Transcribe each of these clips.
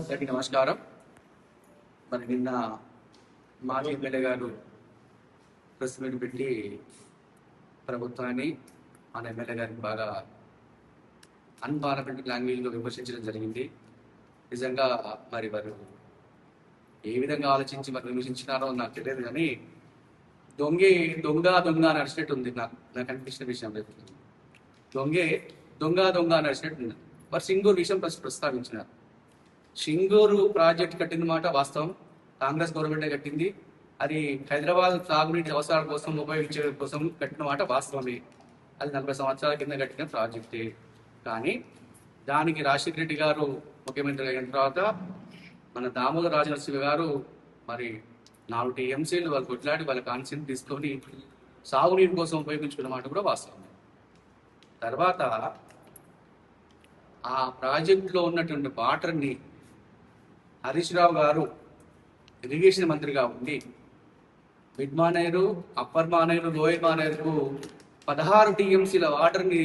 అందరికీ నమస్కారం. మరి నిన్న మాజీ ఎమ్మెల్యే గారు ప్రెస్ మీట్ పెట్టి ప్రభుత్వాన్ని మన ఎమ్మెల్యే గారికి బాగా అన్పార్లమెంటరీ లాంగ్వేజ్లో విమర్శించడం జరిగింది. నిజంగా మరి వారు ఏ విధంగా ఆలోచించి మరి విమర్శించినారో నాకు తెలియదు, కానీ దొంగ నడిచినట్టు ఉంది. నాకు అనిపించిన విషయం లేదు. దొంగ నడిచినట్టు ఉంది. మరి సింగూరు విషయం ప్రస్తావించినారు. సింగూరు ప్రాజెక్ట్ కట్టిన మాట వాస్తవం. కాంగ్రెస్ గవర్నమెంటే కట్టింది. అది హైదరాబాద్ తాగునీటి అవసరాల కోసం ఉపయోగించే కోసం కట్టిన మాట వాస్తవమే. అది 40 సంవత్సరాల కింద కట్టిన ప్రాజెక్టే. కానీ దానికి రాజశేఖర రెడ్డి గారు ముఖ్యమంత్రి అయిన తర్వాత మన దామోదర రాజనరసింహ గారు మరి 4 టీఎంసీలు వాళ్ళు కొట్లాడి వాళ్ళ కాన్సెంట్ తీసుకొని సాగునీటి కోసం ఉపయోగించుకున్న మాట కూడా వాస్తవమే. తర్వాత ఆ ప్రాజెక్టులో ఉన్నటువంటి వాటర్ని హరీష్ రావు గారు ఇరిగేషన్ మంత్రిగా ఉండి mid Maneru, upper Maneru, lower మానేరుకు 16 టీఎంసీల వాటర్ని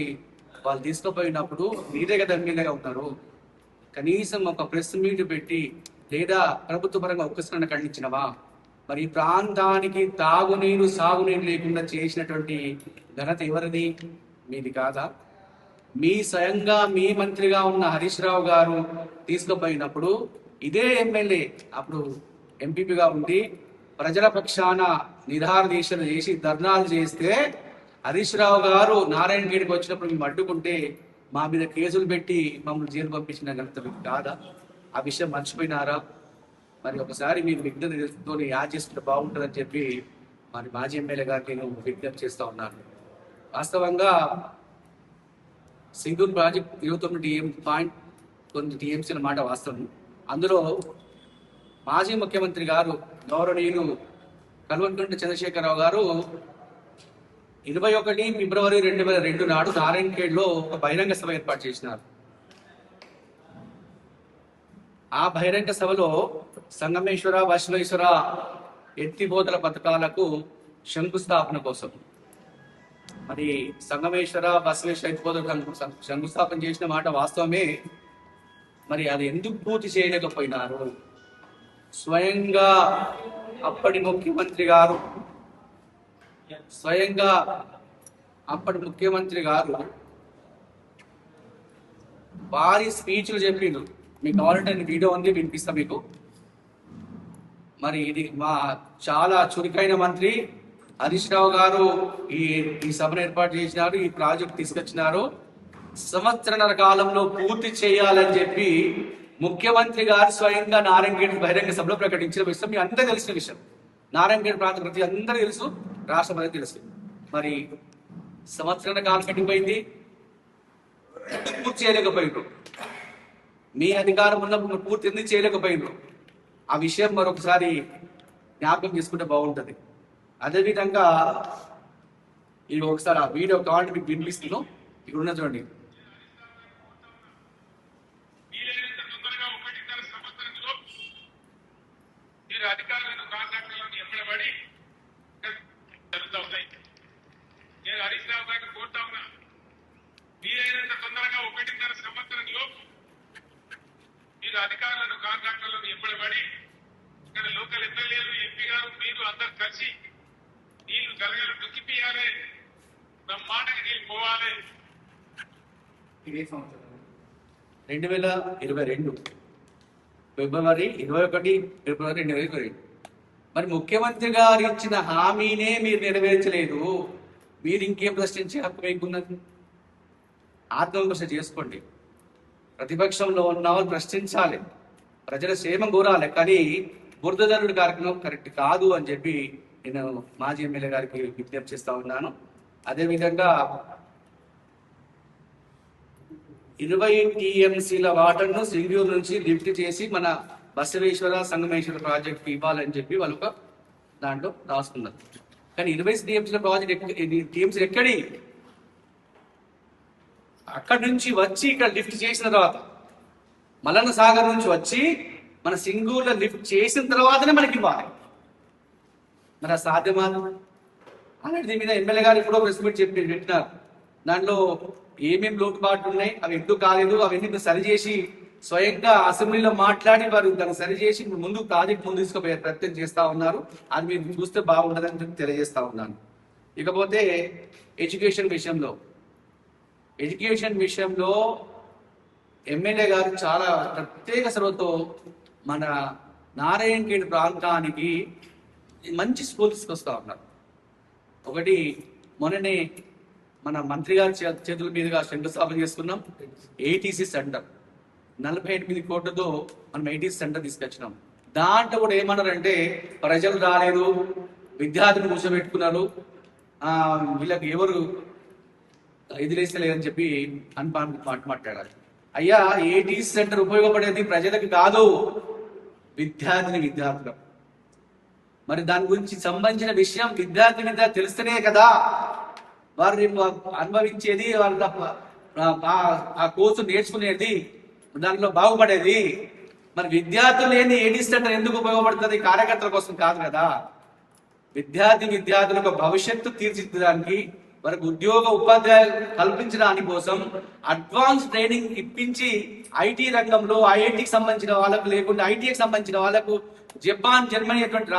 వాళ్ళు తీసుకుపోయినప్పుడు మీరే కదా ఎమ్మెల్యేగా ఉన్నారు. కనీసం ఒక ప్రెస్ మీట్ పెట్టి లేదా ప్రభుత్వ పరంగా ఒక్కసారి ఖండించినవా? మరి ఈ ప్రాంతానికి తాగునీరు సాగునీరు లేకుండా చేసినటువంటి ఘనత ఎవరిది? మీది కాదా? మీ స్వయంగా మీ మంత్రిగా ఉన్న హరీష్ రావు గారు తీసుకుపోయినప్పుడు ఇదే ఎమ్మెల్యే అప్పుడు ఎంపీపీగా ఉండి ప్రజల పక్షాన నిరాహార దీక్షలు చేసి ధర్నాలు చేస్తే హరీష్ రావు గారు నారాయణగేడికి వచ్చినప్పుడు మేము అడ్డుకుంటే మా మీద కేసులు పెట్టి మమ్మల్ని జైలు పంపించిన ఘనత కాదా? ఆ విషయం మర్చిపోయినారా? మరి ఒకసారి మీరు విజ్ఞత తెలుసుకొని చేసుకుంటే బాగుంటుందని చెప్పి మరి మాజీ ఎమ్మెల్యే గారికి నేను విజ్ఞప్తి చేస్తూ ఉన్నాను. వాస్తవంగా సింగూరు ప్రాజెక్ట్ 29 టీఎంసీల మాట వాస్తవం. అందులో మాజీ ముఖ్యమంత్రి గారు గౌరవనీయులు కల్వకుంట్ల చంద్రశేఖరరావు గారు 21 ఫిబ్రవరి 2002 నాడు నారాయణఖేడ్లో ఒక బహిరంగ సభ ఏర్పాటు చేసినారు. ఆ బహిరంగ సభలో సంగమేశ్వర, బసవేశ్వర ఎత్తిపోతల పథకాలకు శంకుస్థాపన కోసం మరి సంగమేశ్వర, బసవేశ్వర ఎత్తిపోతల శంకుస్థాపన చేసిన మాట వాస్తవమే. మరి అది ఎందుకు పూర్తి చేయలేకపోయినారు? స్వయంగా అప్పటి ముఖ్యమంత్రి గారు వారి స్పీచ్లు చెప్పిండు. మీకు కావాలంటే వీడియో ఉంది, వినిపిస్తా మీకు. మరి ఇది మా చాలా చురుకైన మంత్రి హరీష్ రావు గారు ఈ సభను ఏర్పాటు చేసినారు, ఈ ప్రాజెక్ట్ తీసుకొచ్చినారు. సంవత్సరన్నర కాలంలో పూర్తి చేయాలని చెప్పి ముఖ్యమంత్రి గారు స్వయంగా నారాయణగేడ్ బహిరంగ సభలో ప్రకటించిన విషయం మీ అందరూ తెలిసిన విషయం. నారాయణగేడ్ ప్రాంత ప్రతి అందరూ తెలుసు, రాష్ట్ర ప్రజలకు తెలుసు. మరి సంవత్సరాల కాలం కట్టిపోయింది, పూర్తి చేయలేకపోయినారు. మీ అధికారం ఉన్నప్పుడు పూర్తి ఎందుకు చేయలేకపోయినారు? ఆ విషయం మరొకసారి జ్ఞాపకం చేసుకుంటే బాగుంటుంది. అదేవిధంగా ఇది ఒకసారి ఆ వీడియో కావాలంటే మీకు వినిపిస్తున్నాం. ఇక్కడ ఉన్న చూడండి. అధికారులను కాంట్రాక్టర్లను ఎంబడబడి జరుగుతూ ఉన్నాయి. నేను హరీష్ రావు గారిని కోరుతా ఉన్నా, వీలైనంత తొందరగా 1.5 సంవత్సరంలో మీరు అధికారులను కాంట్రాక్టర్లను ఎంబడబడి ఇక్కడ లోకల్ ఎమ్మెల్యేలు, ఎంపీ గారు, మీరు అందరు కలిసి నీళ్లు గలగలు దుక్కిపియాలి, బ్రహ్మాండంగా నీళ్ళు పోవాలి. ఇదే సంవత్సరం 2022 ఫిబ్రవరి 21 ఫిబ్రవరి 2022. మరి ముఖ్యమంత్రి గారు ఇచ్చిన హామీనే మీరు నెరవేర్చలేదు. మీరు ఇంకేం ప్రశ్నించే హక్కు మీకున్నది? ఆత్మవిమర్శ చేసుకోండి. ప్రతిపక్షంలో ఉన్న వాళ్ళు ప్రశ్నించాలి, ప్రజల క్షేమం కోరాలి, కానీ బురదజల్లుడు కార్యక్రమం కరెక్ట్ కాదు అని చెప్పి నేను మాజీ ఎమ్మెల్యే గారికి విజ్ఞప్తి చేస్తా ఉన్నాను. అదేవిధంగా 20 టీఎంసీల వాటర్ను సింగూరు నుంచి లిఫ్ట్ చేసి మన బసవేశ్వర, సంగమేశ్వర ప్రాజెక్ట్ ఇవ్వాలని చెప్పి వాళ్ళు ఒక దాంట్లో రాసుకున్నారు. కానీ 20 టీఎంసీల ప్రాజెక్ట్ టీఎంసీలు ఎక్కడి? అక్కడి నుంచి వచ్చి ఇక్కడ లిఫ్ట్ చేసిన తర్వాత మల్లన్న సాగర్ నుంచి వచ్చి మన సింగూరులో లిఫ్ట్ చేసిన తర్వాతనే మనకి ఇవ్వాలి. మరి సాధ్యమా? అలాంటి దీని మీద ఎమ్మెల్యే గారు ఇప్పుడు ప్రెస్ మీట్ పెట్టినారు. దాంట్లో ఏమేమి లోటుపాట్లు ఉన్నాయి, అవి ఎందుకు కాలేదు, అవన్నీ సరిచేసి స్వయంగా అసెంబ్లీలో మాట్లాడి వారు దాన్ని సరిచేసి ముందు ప్రాజెక్ట్ ముందు తీసుకుపోయే ప్రయత్నం చేస్తా ఉన్నారు. అది మీరు చూస్తే బాగుంటుందని చెప్పి తెలియజేస్తా ఉన్నాను. ఇకపోతే ఎడ్యుకేషన్ విషయంలో ఎమ్మెల్యే గారు చాలా ప్రత్యేక శ్రద్ధతో మన నారాయణఖేడ్ ప్రాంతానికి మంచి స్కూల్ తీసుకొస్తా ఉన్నారు. ఒకటి మొన్ననే మన మంత్రి గారి చేతుల మీదుగా శంకుస్థాపన చేసుకున్నాం. ఏటీసీ సెంటర్ 48 కోట్లతో మనం ఏటీసీ సెంటర్ తీసుకొచ్చినాం. దాంట్లో కూడా ఏమన్నారంటే ప్రజలు రాలేదు, విద్యార్థులు కూర్చోబెట్టుకున్నారు, వీళ్ళకి ఎవరు ఇది లేస్తలేదని చెప్పి మాట్లాడారు. అయ్యా, ఏటీసీ సెంటర్ ఉపయోగపడేది ప్రజలకు కాదు, విద్యార్థులకు. మరి దాని గురించి సంబంధించిన విషయం విద్యార్థి తెలిస్తేనే కదా వారు అనుభవించేది, వాళ్ళు ఆ కోర్సు నేర్చుకునేది, దాంట్లో బాగుపడేది. మరి విద్యార్థులు లేని ఏటీసీ సెంటర్ ఎందుకు ఉపయోగపడుతుంది? కార్యకర్తల కోసం కాదు కదా. విద్యార్థులకు భవిష్యత్తు తీర్చిదిద్దడానికి, వారికి ఉద్యోగ ఉపాధ్యాయులు కల్పించడానికి కోసం అడ్వాన్స్ ట్రైనింగ్ ఇప్పించి ఐటీ రంగంలో ఐఐటికి సంబంధించిన వాళ్ళకు, లేకుంటే ఐటీకి సంబంధించిన వాళ్ళకు జపాన్, జర్మనీ అటువంటి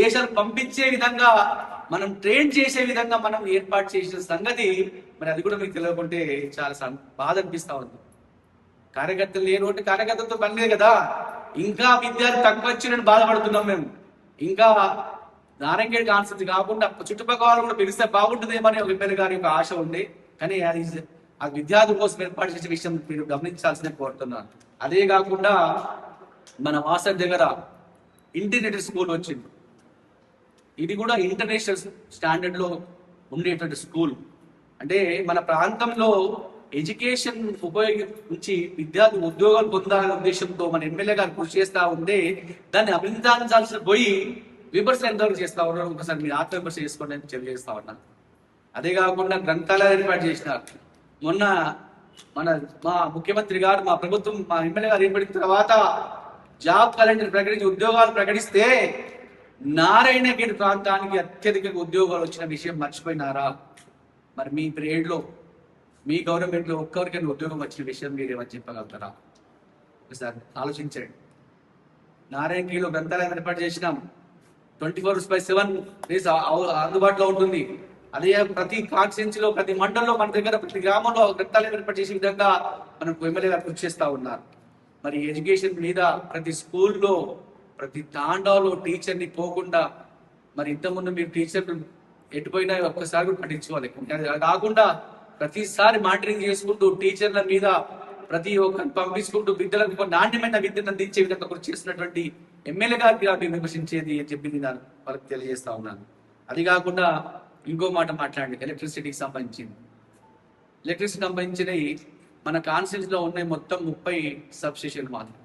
దేశాలు పంపించే విధంగా మనం ట్రైన్ చేసే విధంగా మనం ఏర్పాటు చేసిన సంగతి మరి అది కూడా మీకు తెలియకుంటే చాలా బాధ అనిపిస్తా ఉంది. కార్యకర్తలు లేని ఒకటి కార్యకర్తలతో పని లేదు కదా. ఇంకా విద్యార్థి తక్కువ వచ్చినట్టు బాధపడుతున్నాం మేము. ఇంకా నారాయణఖేడ్ కాన్సెప్ట్ కాకుండా చుట్టుపక్కల వాళ్ళు కూడా పిలిస్తే బాగుంటుందేమని ఒక ఎమ్మెల్యే గారి యొక్క ఆశ ఉంది. కానీ అది ఆ విద్యార్థుల కోసం ఏర్పాటు చేసే విషయం మీరు గమనించాల్సిందే కోరుతున్నాను. అదే కాకుండా మన వాసర్ దగ్గర ఇంటిగ్రేటెడ్ స్కూల్ వచ్చింది. ఇది కూడా ఇంటర్నేషనల్ స్టాండర్డ్ లో ఉండేటువంటి స్కూల్. అంటే మన ప్రాంతంలో ఎడ్యుకేషన్ ఉపయోగించి విద్యార్థి ఉద్యోగాలు పొందాలనే ఉద్దేశంతో మన ఎమ్మెల్యే గారు కృషి చేస్తా ఉంటే దాన్ని అభినందించాల్సిన పోయి విమర్శలు ఎంతవరకు చేస్తా ఉన్నారు ఒకసారి మీరు ఆత్మవిమర్శ చేసుకోండి అని తెలియజేస్తా ఉన్నాను. అదే కాకుండా గ్రంథాలయాలు ఏర్పాటు చేసినారు. మొన్న మా ముఖ్యమంత్రి గారు, మా ప్రభుత్వం, మా ఎమ్మెల్యే గారు ఏర్పడిన తర్వాత జాబ్ క్యాలెండర్ ప్రకటించి ఉద్యోగాలు ప్రకటిస్తే నారాయణఖేడ్ ప్రాంతానికి అత్యధిక ఉద్యోగాలు వచ్చిన విషయం మర్చిపోయినారా? మరి మీ పీరియడ్లో, మీ గవర్నమెంట్ లో ఒక్కరికైనా ఉద్యోగం వచ్చిన విషయం మీరు ఏమని చెప్పగలుగుతారా? ఒకసారి ఆలోచించండి. నారాయణఖేడ్లో గ్రంథాలయం ఏర్పాటు చేసినాం. 24/7 డేస్ అందుబాటులో ఉంటుంది. అదే ప్రతి కాన్స్టిట్యున్సీలో, ప్రతి మండలంలో, మన దగ్గర ప్రతి గ్రామంలో గ్రంథాలయం ఏర్పాటు చేసే విధంగా మనకు ఎమ్మెల్యే గారు కృషి చేస్తా ఉన్నారు. మరి ఎడ్యుకేషన్ మీద ప్రతి స్కూల్లో, ప్రతి తాండాలో టీచర్ని పోకుండా, మరి ఇంతకుముందు మీరు టీచర్ ఎటుపోయినా ఒక్కసారి కూడా పట్టించుకోవాలి. కాకుండా ప్రతిసారి మానిటరింగ్ చేసుకుంటూ టీచర్ల మీద ప్రతి ఒక్కరిని పంపించుకుంటూ విద్యలకు నాణ్యమైన విద్యను అందించే విధంగా కృషి చేస్తున్నటువంటి ఎమ్మెల్యే గారికి విమర్శించేది అని చెప్పి నేను వాళ్ళకి తెలియజేస్తా ఉన్నాను. అది కాకుండా ఇంకో మాట మాట్లాడండి. ఎలక్ట్రిసిటీకి సంబంధించింది. ఎలక్ట్రిసిటీ సంబంధించినవి మన కాన్స్టిట్యూన్సీలో ఉన్నాయి మొత్తం 30 సబ్స్టేషన్లు మాత్రం.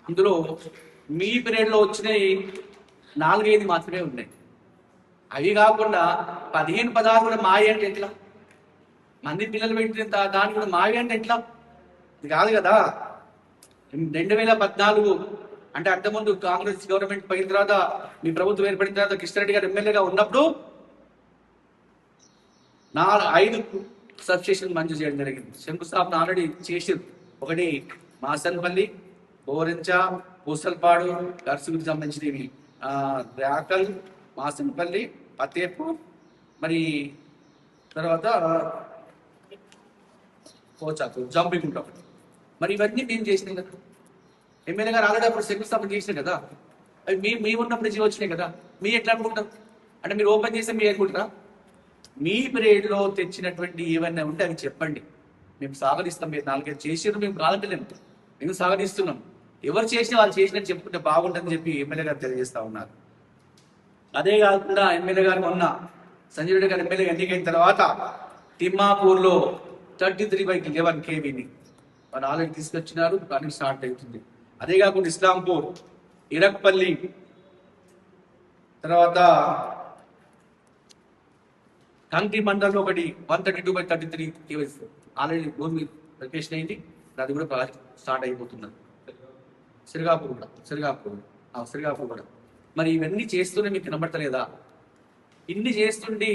అందులో మీ పీరియడ్లో వచ్చినవి 4-5 మాత్రమే ఉన్నాయి. అవి కాకుండా 15-16 కూడా మావి అంటే ఎట్లా? మంది పిల్లలు పెట్టిన దాన్ని కూడా మావి అంటే ఎట్లా? ఇది కాదు కదా. 2014 అంటే అంతకుముందు కాంగ్రెస్ గవర్నమెంట్ పోయిన తర్వాత, మీ ప్రభుత్వం ఏర్పడిన తర్వాత కృష్ణారెడ్డి గారు ఎమ్మెల్యేగా ఉన్నప్పుడు 5 సబ్స్టేషన్ మంజూరు చేయడం జరిగింది. శంకుస్థాపన ఆల్రెడీ చేసారు. ఒకటి మాసన్పల్లి, బోరెంచ, పూసల్పాడు, గర్సుకు సంబంధించినవి రేకల్, మాసన్పల్లి, ఫతేపూర్, మరి తర్వాత పోచాకు, జంపింగ్ ఒకటి. మరి ఇవన్నీ మేము చేసినాయి కదా. ఎమ్మెల్యే గారు ఆల్రెడీ అప్పుడు శంకుస్థాపన చేసినాయి కదా. అవి మీ ఉన్నప్పుడు జీవో వచ్చినాయి కదా. మీ ఎట్లా అనుకుంటారు? అంటే మీరు ఓపెన్ చేస్తే మీరు అనుకుంటారా? మీ పీరియడ్లో తెచ్చినటువంటి ఏవైనా ఉంటే అవి చెప్పండి, మేము సాగరిస్తాం. మీరు 4-5 చేసారు, మేము కాదంటలేము, మేము సాగరిస్తున్నాం. ఎవరు చేసినా వాళ్ళు చేసినట్టు చెప్పుకుంటే బాగుంటుందని చెప్పి ఎమ్మెల్యే గారు తెలియజేస్తా ఉన్నారు. అదే కాకుండా ఎమ్మెల్యే గారు మొన్న సంజయ్ రెడ్డి గారు ఎమ్మెల్యే ఎన్నికైన తర్వాత తిమ్మాపూర్లో 33/11 kVని వాళ్ళు ఆల్రెడీ తీసుకొచ్చినారు. కానీ స్టార్ట్ అవుతుంది. అదే కాకుండా ఇస్లాంపూర్, ఇరక్పల్లి, తర్వాత కంకి మండలంలో ఒకటి 132/33 kV ఆల్రెడీ భూమి లొకేషన్ అయింది. అది కూడా ప్రాజెక్ట్ స్టార్ట్ అయిపోతున్నది. సిరిగాపూర్ కూడా. మరి ఇవన్నీ చేస్తూనే మీకు కనబడతలేదా? ఇన్ని చేస్తుండి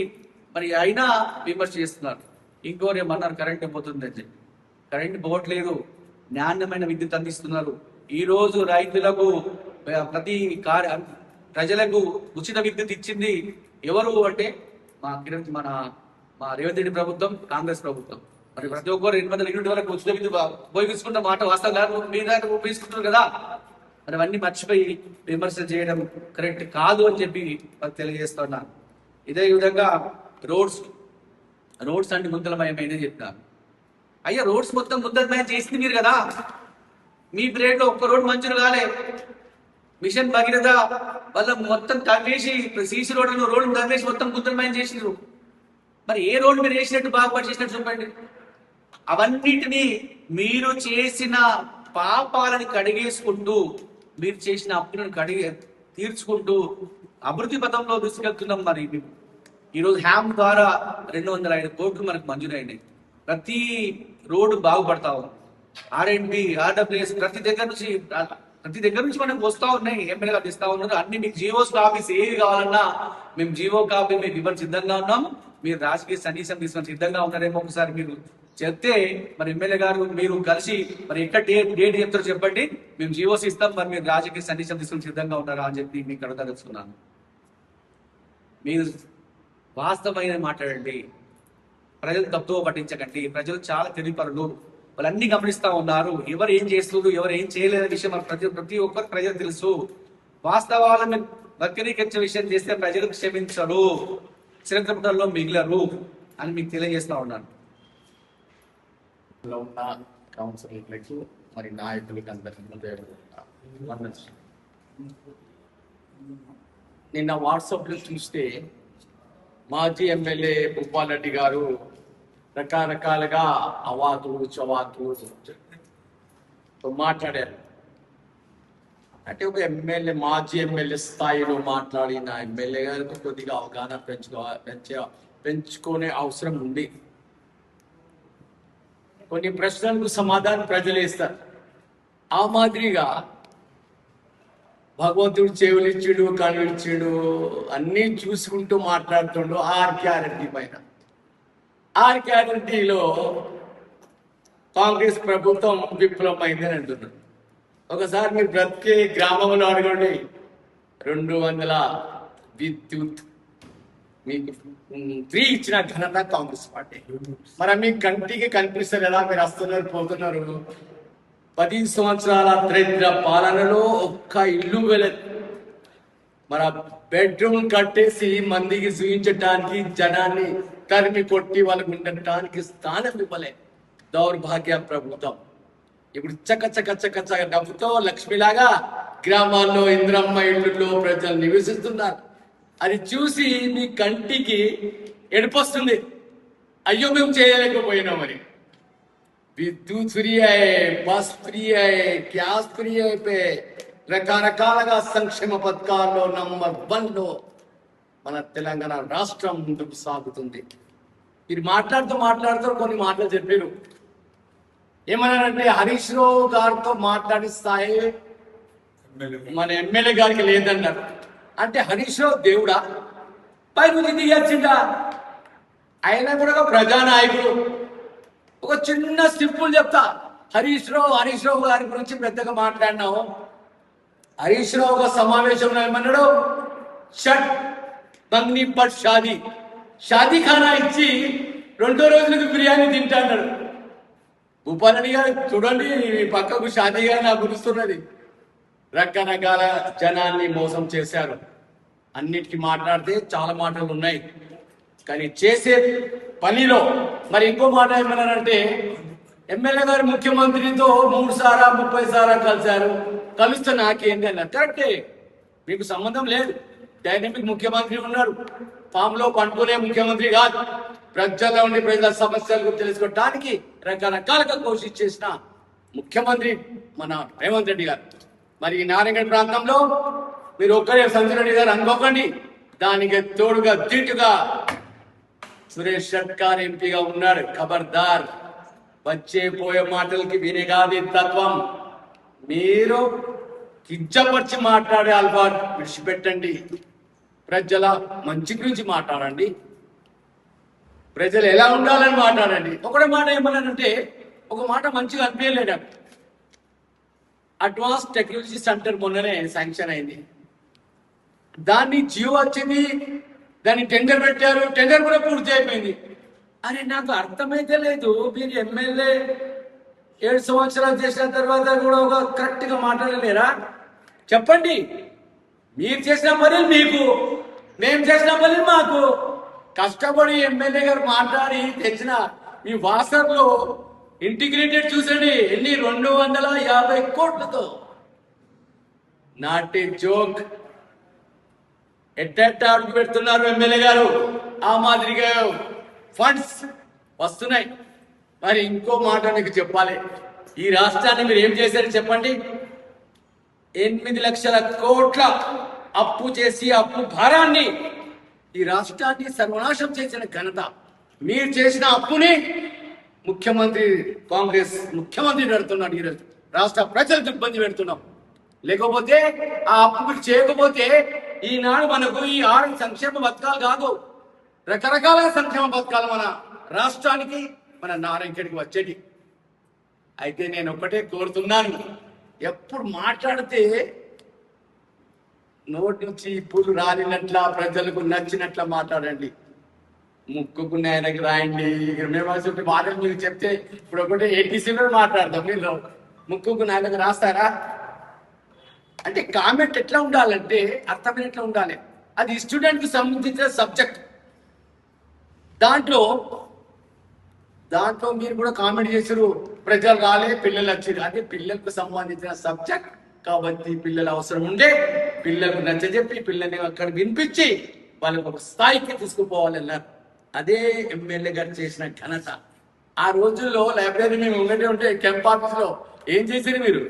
మరి అయినా విమర్శ చేస్తున్నారు. ఇంకోరు ఏమన్నారు, కరెంట్ పోతుందని చెప్పి. కరెంట్ పోవట్లేదు. నాణ్యమైన విద్యుత్ అందిస్తున్నారు. ఈ రోజు రైతులకు ప్రజలకు ఉచిత విద్యుత్ ఇచ్చింది ఎవరు అంటే మా రేవంత్ రెడ్డి ప్రభుత్వం, కాంగ్రెస్ ప్రభుత్వం. మరి ప్రతి ఒక్కరు 800 యూనిట్ వరకు ఉచిత విద్యుత్ ఉపయోగించుకున్న మాట వాస్తవం మీరు ఉపయోగిస్తున్నారు కదా. మరి అవన్నీ మర్చిపోయి విమర్శ చేయడం కరెక్ట్ కాదు అని చెప్పి తెలియజేస్తున్నాను. ఇదే విధంగా రోడ్స్ అన్ని ముందలమయమైనది చెప్తాను. అయ్యా రోడ్స్ మొత్తం ముందలమయం చేసింది మీరు కదా. మీ పీరియడ్ లో ఒక్క రోడ్ మంజూరు కాలే. మిషన్ భగీరథ వల్ల మొత్తం తవ్వేసి సీసీ రోడ్డు తవ్వేసి మొత్తం ముందలమయం చేసినారు. మరి ఏ రోడ్డు మీరు చేసినట్టు బాగుపడి చేసినట్టు చూపండి. అవన్నిటినీ మీరు చేసిన పాపాలను కడిగేసుకుంటూ, మీరు చేసిన అప్పులను తీర్చుకుంటూ అభివృద్ధి పథంలో తీసుకెళ్తున్నాం. మరి ఈరోజు హ్యామ్ ద్వారా 205 కోట్లు మనకు మంజూరైనాయి. ప్రతి రోడ్డు బాగుపడతా ఉంది. R&B, RWS ప్రతి దగ్గర నుంచి మనకు వస్తా ఉన్నాయి. ఎమ్మెల్యేగా ఇస్తా ఉన్నారు. అన్ని మీకు జీవోస్ కాపీస్ ఏవి కావాలన్నా మేము జీవో కాపీ మీకు ఇవ్వడం సిద్ధంగా ఉన్నాం. మీరు రాజకీయ సన్నిహితం తీసుకొని సిద్ధంగా ఉన్నారేమో ఒకసారి మీరు చెప్తే, మరి ఎమ్మెల్యే గారు మీరు కలిసి మరి ఎక్కడ డేట్ చెప్తారో చెప్పండి, మేము జీవోస్ ఇస్తాం. మరి మీరు రాజకీయ సన్నిహితం తీసుకొని సిద్ధంగా ఉన్నారా అని చెప్పి మీకు అడగదలుచుకున్నాను. మీరు వాస్తవమైన మాట్లాడండి. ప్రజలు తప్పుతో పట్టించకండి. ప్రజలు చాలా తెలివిపరులు, వాళ్ళన్నీ గమనిస్తా ఉన్నారు. ఎవరు ఏం చేస్తున్నారు, ఎవరు ఏం చేయలేని విషయం ప్రతి ఒక్కరు ప్రజలు తెలుసు. వాస్తవాలను వక్రీకరించే విషయం చేస్తే ప్రజలు క్షమించరు, చరిత్రలో మిగిలరు అని మీకు తెలియజేస్తా ఉన్నాను. ఉన్న కౌన్సిలర్లకు మరి నాయకులకి అందరికీ నిన్న వాట్సాప్లో చూస్తే మాజీ ఎమ్మెల్యే భూపాల్ గారు రకరకాలుగా అవాతులు చవాతులు మాట్లాడారు. అంటే ఒక మాజీ ఎమ్మెల్యే స్థాయిలో మాట్లాడిన ఎమ్మెల్యే గారికి కొద్దిగా అవగాహన పెంచుకునే అవసరం ఉంది. కొన్ని ప్రశ్నలకు సమాధానం ప్రజలు ఇస్తారు. ఆ మాదిరిగా భగవంతుడు చెవులిచ్చాడు, కనులిచ్చాడు, అన్నీ చూసుకుంటూ మాట్లాడుతుండు. ఆర్ గ్యారంటీ పైన, ఆర్ గ్యారంటీలో కాంగ్రెస్ ప్రభుత్వం విఫలమైందని అంటున్నాడు. ఒకసారి మీరు బ్రతికే గ్రామంలో అడగండి, 200 విద్యుత్ మీకు ఫ్రీ ఇచ్చిన ఘనత కాంగ్రెస్ పార్టీ. మరి మీ కంటికి కనిపిస్తారు ఎలా మీరు వస్తున్నారు పోతున్నారు. 10 సంవత్సరాల దరిద్ర పాలనలో ఒక్క ఇల్లు వెళ్ళదు. మరి బెడ్రూమ్ కట్టేసి మందికి చూపించడానికి, జనాన్ని తరిమి కొట్టి వాళ్ళకు ఉండటానికి స్థానం ఇవ్వలే దౌర్భాగ్య ప్రభుత్వం. ఇప్పుడు చక్క డబ్బుతో లక్ష్మిలాగా గ్రామాల్లో ఇంద్రమ్మ ఇళ్లలో ప్రజలు నివసిస్తున్నారు. అది చూసి మీ కంటికి ఎడిపొస్తుంది. అయ్యో మేము చేయలేకపోయినామని. విద్యుత్ ఫ్రీ అయ్యే, బస్ ఫ్రీ అయ్యే, గ్యాస్ ఫ్రీ అయిపోయి రకరకాలుగా సంక్షేమ పథకాల్లో నంబర్ 1లో మన తెలంగాణ రాష్ట్రం ముందుకు సాగుతుంది. మీరు మాట్లాడుతూ కొన్ని మాటలు చెప్పారు. ఏమన్నారంటే హరీష్ రావు గారితో మాట్లాడే స్థాయి మన ఎమ్మెల్యే గారికి లేదన్నారు. అంటే హరీష్ రావు దేవుడా? పై నుంచి దిగచ్చిందా? ఆయన కూడా ఒక ప్రజానాయకుడు. ఒక చిన్న సింపుల్ చెప్తా. హరీష్ రావు గారి గురించి పెద్దగా మాట్లాడినావు. హరీష్ రావు ఒక సమావేశంలో ఏమన్నాడు? షట్ బంగ్నీ పట్ షాదీ ఖానా ఇచ్చి 2 రోజులకు బిర్యానీ తింటా అన్నాడు. భూపాల్ గారు చూడండి, పక్కకు షాదీగా నాకు గుర్తున్నది. రకరకాల జనాన్ని మోసం చేశారు. అన్నిటికీ మాట్లాడితే చాలా మాటలు ఉన్నాయి, కానీ చేసే పనిలో మరి ఇంకో మాట ఏమన్నారంటే, ఎమ్మెల్యే గారు ముఖ్యమంత్రితో 3 సారా 30 సారా కలిశారు. కలిస్తే నాకేంటి అన్నారు. కరెక్టే, మీకు సంబంధం లేదు. డైనమిక్ ముఖ్యమంత్రి ఉన్నారు. ఫామ్ లో పండుకునే ముఖ్యమంత్రి కాదు. ప్రజల్లో ఉండి ప్రజల సమస్యలు తెలుసుకోవడానికి రకరకాలుగా కోషిష్ చేసిన ముఖ్యమంత్రి మన రేవంత్ రెడ్డి గారు. మరి ఈ నారాయణగఢ్ ప్రాంతంలో మీరు ఒక్కరే సంజయ్ రెడ్డి గారు అనుకోకండి, దానికి తోడుగా దీటుగా సురేష్ షట్కార్ ఎంపీగా ఉన్నాడు. ఖబర్దార్, వచ్చే పోయే మాటలకి వినేగాది తత్వం. మీరు కించపరిచి మాట్లాడే అలవాటు విడిచిపెట్టండి. ప్రజల మంచి గురించి మాట్లాడండి. ప్రజలు ఎలా ఉండాలని మాట్లాడండి. ఒకటే మాట ఏమన్నానంటే, ఒక మాట మంచిగా అనిపించలేదు. అడ్వాన్స్ టెక్నాలజీ సెంటర్ మొన్ననే శాంక్షన్ అయింది. దాన్ని జియో వచ్చింది, దాన్ని టెండర్ పెట్టారు, టెండర్ కూడా పూర్తి అయిపోయింది. అరే నాకు అర్థమైతే లేదు, మీరు ఎమ్మెల్యే 7 సంవత్సరాలు చేసిన తర్వాత కూడా ఒక కరెక్ట్గా మాట్లాడలేరా? చెప్పండి. మీరు చేసిన పని మీకు, మేము చేసిన పని మాకు. కష్టపడి ఎమ్మెల్యే గారు మాట్లాడి తెచ్చిన ఈ వాసర్లో ఇంటిగ్రేటెడ్ చూసండి, ఎన్ని 250 కోట్లతో. Not a joke. ఎట్టెట్టాడు పెడుతున్నారు ఎమ్మెల్యే గారు, ఆ మాదిరిగా ఫండ్స్ వస్తున్నాయి. మరి ఇంకో మాట మీకు చెప్పాలి, ఈ రాష్ట్రాన్ని మీరు ఏం చేశారు చెప్పండి? 8 లక్షల కోట్ల అప్పు చేసి అప్పు భారాన్ని ఈ రాష్ట్రాన్ని సర్వనాశం చేసిన ఘనత. మీరు చేసిన అప్పుని ముఖ్యమంత్రి, కాంగ్రెస్ ముఖ్యమంత్రి పెడుతున్నాడు. ఈరోజు రాష్ట్ర ప్రజలకు ఇబ్బంది పెడుతున్నాం. లేకపోతే ఆ అప్పు మీరు చేయకపోతే ఈనాడు మనకు ఈ 6 సంక్షేమ పథకాలు కాదు, రకరకాల సంక్షేమ పథకాలు మన రాష్ట్రానికి, మన నారాయణఖేడ్కి వచ్చేటి. అయితే నేను ఒకటే కోరుతున్నాను, ఎప్పుడు మాట్లాడితే నోటి నుంచి పూలు రాలినట్ల, ప్రజలకు నచ్చినట్ల మాట్లాడండి. ముక్కుకు నేనకి రాయండి. మేము మాటలు మీకు చెప్తే ఇప్పుడు ఒకటి ఏటీసీలో మాట్లాడతాం, మీరు ముక్కుకు నేనకి రాస్తారా? అంటే కామెంట్ ఎట్లా ఉండాలంటే అర్థమైన ఎట్లా ఉండాలి. అది స్టూడెంట్కి సంబంధించిన సబ్జెక్ట్. దాంట్లో మీరు కూడా కామెంట్ చేసారు, ప్రజలు రాలే, పిల్లలు వచ్చారు. అదే పిల్లలకు సంబంధించిన సబ్జెక్ట్ కాబట్టి పిల్లల అవసరం ఉండే పిల్లలకు నచ్చజెప్పి పిల్లల్ని అక్కడ వినిపించి వాళ్ళకు ఒక స్థాయికి తీసుకుపోవాలన్నారు. అదే ఎమ్మెల్యే గారు చేసిన ఘనత. ఆ రోజుల్లో లైబ్రరీ మేము ఉంటే కెంప్ ఆఫీస్లో ఏం చేశారు మీరు?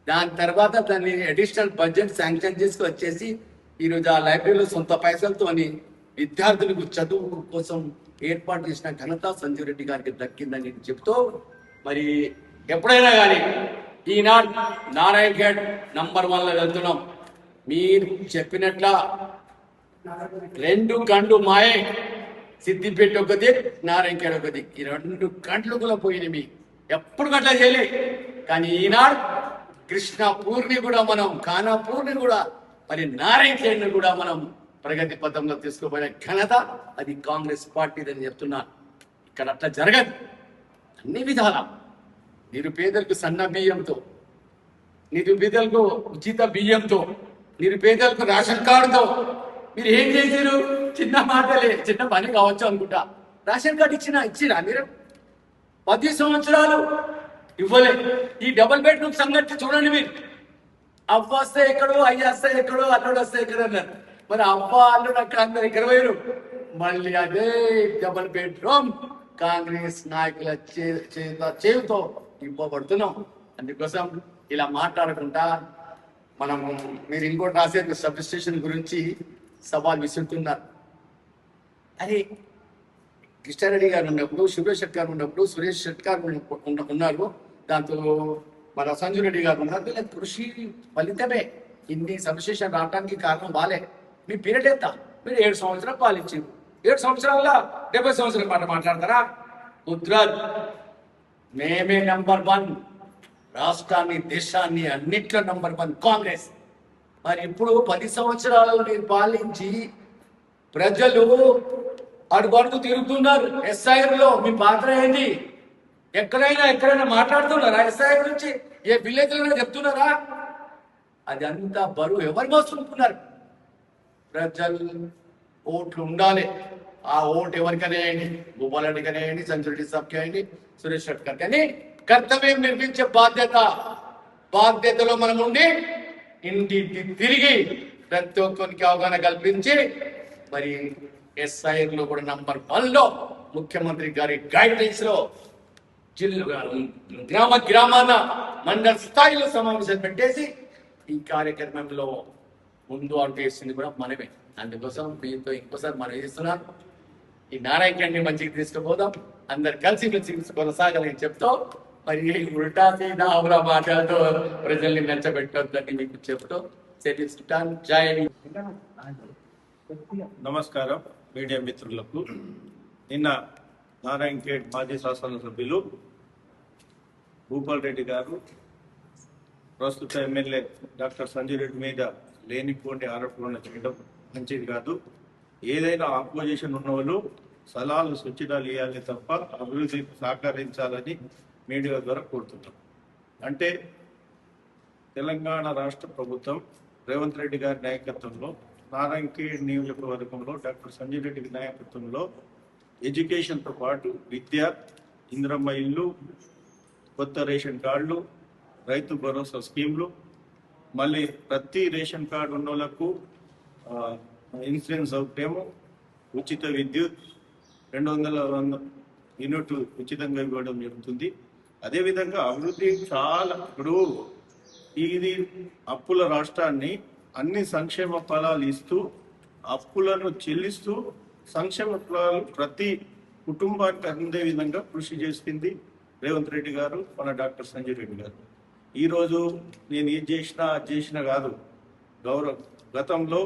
దాని తర్వాత దాన్ని అడిషనల్ బడ్జెట్ శాంక్షన్ చేసుకు వచ్చేసి ఈరోజు ఆ లైబ్రరీలో సొంత పైసలతో విద్యార్థులకు చదువు కోసం ఏర్పాటు చేసిన ఘనత సంజీవ్ రెడ్డి గారికి దక్కిందని చెప్తూ, మరి ఎప్పుడైనా కానీ ఈనాడు నారాయణఖేడ్ నంబర్ 1లో వెళ్తున్నాం. మీరు చెప్పినట్ల 2 గంటలు మాయే, సిద్దిపేట ఒకది, నారాయణఖేడ్ ఒకది. ఈ 2 గంటలు కూడా పోయినవి, ఎప్పుడు గట్లా చేయలే. కానీ ఈనాడు కృష్ణాపూర్ని కూడా మనం, ఖానాపూర్ని కూడా, మరి నారాయణఖేడ్ని కూడా మనం ప్రగతి పథంలో తీసుకుపోయిన ఘనత అది కాంగ్రెస్ పార్టీదని చెప్తున్నాను. ఇక్కడ అట్లా జరగదు. అన్ని విధాల నిరుపేదలకు సన్న బియ్యంతో, నిరుపేదలకు ఉచిత బియ్యంతో, నిరుపేదలకు రేషన్ కార్డుతో మీరు ఏం చేశారు? చిన్న మాటలే, చిన్న పని కావచ్చు అనుకుంటా. రేషన్ కార్డు ఇచ్చిరా మీరు? 10 సంవత్సరాలు ఇవ్వలే. ఈ డబుల్ బెడ్రూమ్ సంగతి చూడండి మీరు. అవ్వ వస్తే ఎక్కడో, అయ్య వస్తే ఎక్కడో, అల్లుడు వస్తే ఎక్కడో అన్నారు. మరి అవ్వ అల్లుడు అక్కడ అందరు ఇక్కడ పోయారు. మళ్ళీ అదే డబుల్ బెడ్రూమ్ కాంగ్రెస్ నాయకుల చేతితో ఇవ్వబడుతున్నాం. అందుకోసం ఇలా మాట్లాడకుండా మనము, మీరు ఇంకోటి రాసే సబ్ స్టేషన్ గురించి సవాల్ విసురుతున్నారు. అరే కృష్ణారెడ్డి గారు ఉన్నప్పుడు, సురేష్ శెట్టి గారు ఉన్నప్పుడు, సురేష్ శెట్టి గారు ఉన్నారు, దాంతో మన సంజీవ్ రెడ్డి గారు ఉన్నారు. వీళ్ళ కృషి ఫలితమే ఇన్ని సబ్ స్టేషన్ రావడానికి కారణం వాళ్ళే. మీ పీరియడ్ ఎంత? మీరు 7 సంవత్సరాలు పాలించారు. 7 సంవత్సరాల్లో 70 సంవత్సరాల మాట మాట్లాడతారా? గుజరాత్ మేమే నంబర్ 1, రాష్ట్రాన్ని, దేశాన్ని అన్నిట్లో నంబర్ 1 కాంగ్రెస్. మరి ఇప్పుడు 10 సంవత్సరాలు మీరు పాలించి ప్రజలు అడుగు తిరుగుతున్నారు. ఎస్ఐలో మీ పాత్ర ఏంటి? ఎక్కడైనా మాట్లాడుతున్నారా? ఎస్ఐ గురించి ఏ విలేజ్లో చెప్తున్నారా? అది అంతా బరువు ఎవరు మోసుకుంటున్నారు? ప్రజలు ఓట్లు ఉండాలి. ఆ ఓటు ఎవరికనే అయ్యండి, భూపాలరెడ్డికనే అయ్యండి, సంజయ్ రెడ్డి సాబ్కి అయ్యండి, సురేష్ శెట్టి. కానీ కర్తవ్యం నిర్మించే బాధ్యతలో మనం ఉండి ఇంటికి తిరిగి ప్రతి ఒక్కరికి అవగాహన కల్పించి, మరి ఎస్ఐలో కూడా నంబర్ 1లో ముఖ్యమంత్రి గారి గైడ్లైన్స్ లో గ్రామాన మండల స్థాయిలో సమావేశం పెట్టేసి ఈ కార్యక్రమంలో ముందు అడుగు వేసింది కూడా మనమే. అందుకోసం మీతో ఇంకోసారి మనం చేస్తున్నాను, ఈ నారాయణఖేడ్ని మంచిగా తీసుకుపోదాం, అందరు కలిసి మంచిగా కొనసాగాలని చెప్తూ, మరి ఉల్టా సీదా ఆవుల మాటలతో ప్రజల్ని మెచ్చబెట్టొద్దని మీకు చెప్తూ సెటిల్స్తాను. జై. నమస్కారం మీడియా మిత్రులకు. నిన్న నారాయణఖేడ్ మాజీ శాసనసభ్యులు భూపాల్ రెడ్డి గారు ప్రస్తుత ఎమ్మెల్యే డాక్టర్ సంజయ్ రెడ్డి మీద లేనిపోని ఆరోపణలు చేయడం మంచిది కాదు. ఏదైనా ఆపోజిషన్ ఉన్న వాళ్ళు సలహాలు సూచనలు ఇవ్వాలి తప్ప అభివృద్ధికి సహకరించాలని మీడియా ద్వారా కోరుతున్నాం. అంటే తెలంగాణ రాష్ట్ర ప్రభుత్వం రేవంత్ రెడ్డి గారి నాయకత్వంలో నారాయణఖేడ్ నియోజకవర్గంలో డాక్టర్ సంజయ్ రెడ్డి నాయకత్వంలో ఎడ్యుకేషన్తో పాటు విద్య, ఇందిరమ్మ ఇల్లు, కొత్త రేషన్ కార్డులు, రైతు భరోసా స్కీమ్లు, మళ్ళీ ప్రతి రేషన్ కార్డు ఉన్న వాళ్ళకు ఇన్సూరెన్స్ సౌకర్యము, ఉచిత విద్యుత్, 200 యూనిట్లు ఉచితంగా ఇవ్వడం జరుగుతుంది. అదేవిధంగా అభివృద్ధి చాలా ఇప్పుడు ఇది అప్పుల రాష్ట్రాన్ని అన్ని సంక్షేమ ఫలాలు ఇస్తూ అప్పులను చెల్లిస్తూ సంక్షేమ ఫలాలు ప్రతి కుటుంబానికి అందే విధంగా కృషి చేసింది రేవంత్ రెడ్డి గారు, మన డాక్టర్ సంజయ్ రెడ్డి గారు. ఈరోజు నేను ఏం చేసినా కాదు. గతంలో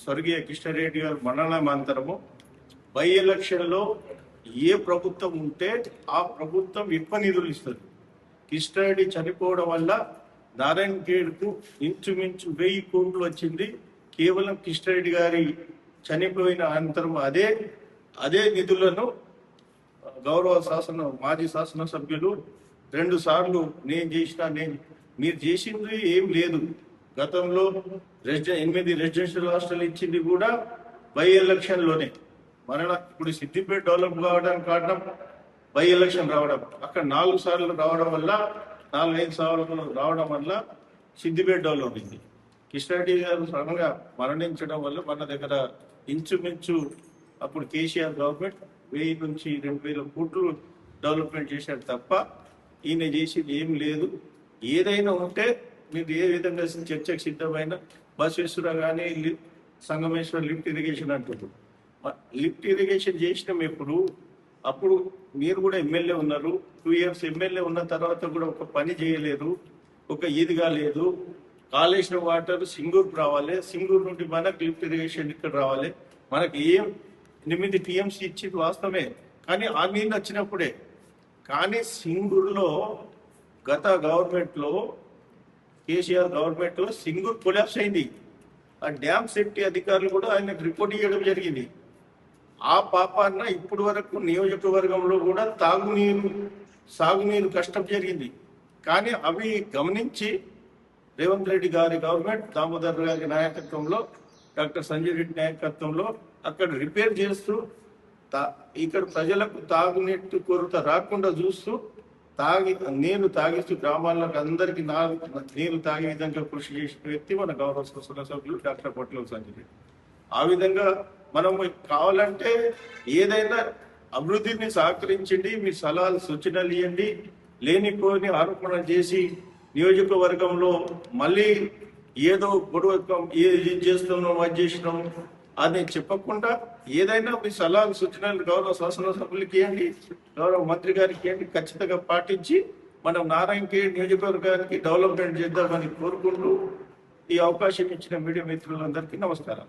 స్వర్గీయ కిషన్రెడ్డి గారు మరణానంతరము బై ఎలక్షన్లో ఏ ప్రభుత్వం ఉంటే ఆ ప్రభుత్వం ఎక్కువ నిధులు ఇస్తుంది. కిషన్రెడ్డి చనిపోవడం వల్ల నారాయణఖేడ్కు ఇంచుమించు 1000 కోట్లు వచ్చింది. కేవలం కిషన్రెడ్డి గారి చనిపోయిన అనంతరం అదే నిధులను మాజీ శాసనసభ్యులు 2 సార్లు మీరు చేసింది ఏం లేదు. గతంలో 8 రెసిడెన్షియల్ హాస్టల్ ఇచ్చింది కూడా బై ఎలక్షన్లోనే. ఇప్పుడు సిద్దిపేట డెవలప్ కావడానికి కారణం బై ఎలక్షన్ రావడం. అక్కడ 4 సార్లు రావడం వల్ల 4-5 సార్లు రావడం వల్ల సిద్దిపేట డెవలప్ అయింది. కిషన్రెడ్డి గారు సడన్గా మరణించడం వల్ల మన దగ్గర ఇంచుమించు అప్పుడు కేసీఆర్ గవర్నమెంట్ 1000 నుంచి 2000 కోట్లు డెవలప్మెంట్ చేశారు తప్ప ఈయన చేసేది ఏం లేదు. ఏదైనా ఉంటే మీరు ఏ విధంగా చర్చకు సిద్ధమైన బసవేశ్వర కానీ సంగమేశ్వర లిఫ్ట్ ఇరిగేషన్ అంటున్నారు. లిఫ్ట్ ఇరిగేషన్ చేసినాం అప్పుడు మీరు కూడా ఎమ్మెల్యే ఉన్నారు. 2 years ఎమ్మెల్యే ఉన్న తర్వాత కూడా ఒక పని చేయలేదు, ఒక ఈదిగా లేదు. కాళేశ్వరం వాటర్ సింగూరు రావాలి, సింగూరు నుండి మనకు లిఫ్ట్ ఇరిగేషన్ ఇక్కడ రావాలి. మనకి 8 TMC ఇచ్చింది వాస్తవమే, కానీ ఆ నీళ్ళు వచ్చినప్పుడే. కానీ సింగూరులో గత గవర్నమెంట్లో కేసీఆర్ గవర్నమెంట్లో సింగూరు కొలాప్స్ అయింది. ఆ డ్యామ్ సేఫ్టీ అధికారులు కూడా ఆయనకు రిపోర్ట్ ఇవ్వడం జరిగింది. ఆ పాపాన్న ఇప్పటి వరకు నియోజకవర్గంలో కూడా సాగునీరు కష్టం జరిగింది. కానీ అవి గమనించి రేవంత్ రెడ్డి గారి గవర్నమెంట్, దామోదర్ గారి నాయకత్వంలో, డాక్టర్ సంజయ్ రెడ్డి నాయకత్వంలో అక్కడ రిపేర్ చేస్తూ ఇక్కడ ప్రజలకు తాగునీటి కొరత రాకుండా చూస్తూ నీరు తాగిస్తూ గ్రామాలకు అందరికీ నీరు తాగే విధంగా కృషి చేసిన వ్యక్తి మన గౌరవ శాసనసభ్యులు డాక్టర్ పొట్ల సంజయ్ రెడ్డి. ఆ విధంగా మనం కావాలంటే ఏదైనా అభివృద్ధిని సహకరించండి, మీ సలహాలు సూచనలు ఇవ్వండి. లేనిపోని ఆరోపణలు చేసి నియోజకవర్గంలో మళ్ళీ ఏదో గొడవ ఏది చేస్తున్నాం అది చేసినాం అని చెప్పకుండా ఏదైనా మీ సలహాలు సూచనలు గౌరవ శాసనసభ్యులకి ఇవ్వండి, గౌరవ మంత్రి గారికి ఇవ్వండి. ఖచ్చితంగా పాటించి మనం నారాయణఖేడ్ నియోజకవర్గానికి డెవలప్మెంట్ చేద్దామని కోరుకుంటూ ఈ అవకాశం ఇచ్చిన మీడియా మిత్రులందరికీ నమస్కారం.